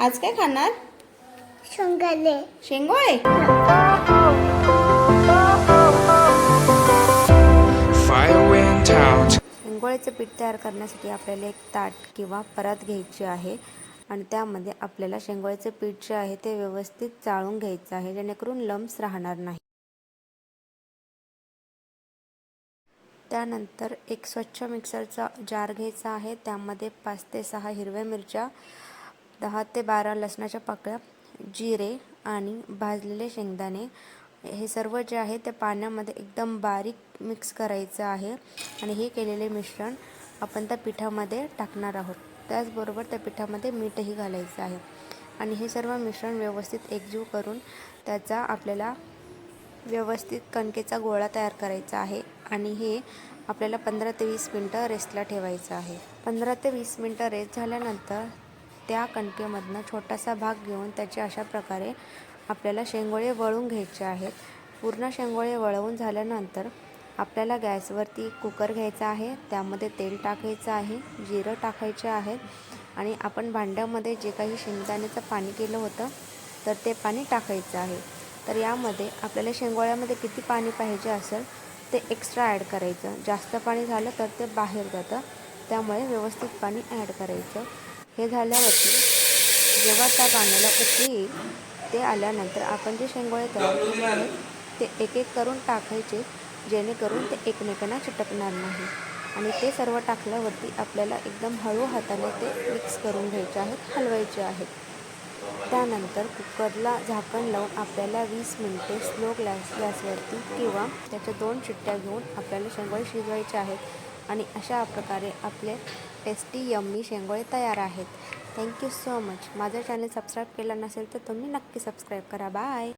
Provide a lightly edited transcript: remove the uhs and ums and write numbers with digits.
आज काय खाणार? शेंगदाणे. शेंगोळे. शेंगोळ्याचं पीठ तयार करण्यासाठी आपल्याला एक ताट किंवा परात घ्यायची आहे आणि त्यामध्ये आपल्याला शेंगोळ्याचं पीठ जे आहे ते व्यवस्थित चाळून घ्यायचं आहे, जेणेकरून लम्स राहणार नाही. त्यानंतर एक स्वच्छ मिक्सरचा जार घ्यायचा आहे. त्यामध्ये 5 ते 6 हिरव्या मिरच्या, 10 ते 12 लसणाच्या पाकळ्या, जिरे आणि भाजलेले शेंगदाणे हे सर्व जे आहे ते पाण्यामध्ये एकदम बारीक मिक्स करायचं आहे आणि हे केलेले मिश्रण आपण त्या पिठामध्ये टाकणार आहोत. त्याचबरोबर त्या पिठामध्ये मीठही घालायचं आहे आणि हे सर्व मिश्रण व्यवस्थित एकजीव करून त्याचा आपल्याला व्यवस्थित कणकेचा गोळा तयार करायचा आहे आणि हे आपल्याला 15 ते 20 मिनटं रेस्टला ठेवायचं आहे. 15 ते 20 मिनटं रेस्ट झाल्यानंतर त्या कणकेमधनं छोटासा भाग घेऊन त्याचे अशा प्रकारे आपल्याला शेंगोळे वळून घ्यायचे आहेत. पूर्ण शेंगोळे वळवून झाल्यानंतर आपल्याला गॅसवरती कुकर घ्यायचा आहे. त्यामध्ये तेल टाकायचं आहे, जिरं टाकायचे आहेत आणि आपण भांड्यामध्ये जे काही शेंगदाण्याचं पाणी केलं होतं तर ते पाणी टाकायचं आहे. तर यामध्ये आपल्याला शेंगोळ्यामध्ये किती पाणी पाहिजे असेल ते एक्स्ट्रा ॲड करायचं. जास्त पाणी झालं तर ते बाहेर जातं, त्यामुळे व्यवस्थित पाणी ॲड करायचं. हे झाल्यावरती जेव्हा त्या पाण्याला उकळी येईल ते आल्यानंतर आपण जे शेंगोळे तयार केले आहेत ते एक एक करून टाकायचे, जेणेकरून ते एकमेकांना चिटकणार नाही. आणि ते सर्व टाकल्यावरती आपल्याला एकदम हळू हाताने ते मिक्स करून घ्यायचे आहेत, हलवायचे आहेत. त्यानंतर कुकरला झाकण लावून आपल्याला 20 मिनिटे स्लो गॅसवरती किंवा त्याच्या 2 शिट्ट्या घेऊन आपल्याला शेंगोळे शिजवायचे आहेत आणि अशा प्रकारे आपले टेस्टी यम्मी शेंगोळे तयार आहेत. Thank you so much. माझं चॅनल सबस्क्राईब केलं नसेल तर तुम्ही नक्की सबस्क्राईब करा. बाय.